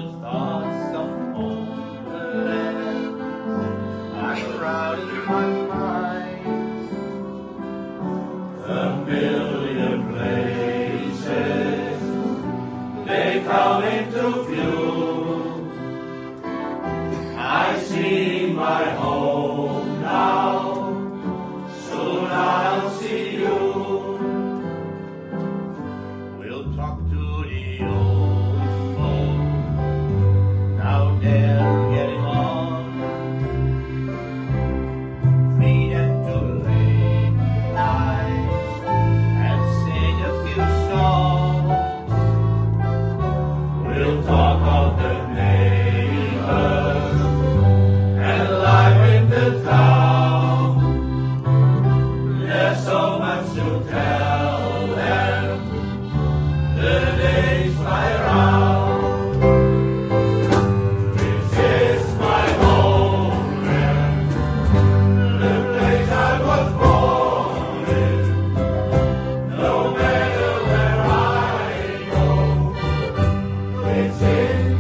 the thoughts of home are crowding my mind. Familiar places, they come into view. I see my home now, soon I'll see you. We'll talk to the old folks, now they're getting on. Read them to late nights and sing a few songs. We'll talk of the neighbors and life in the town. There's so much to tell.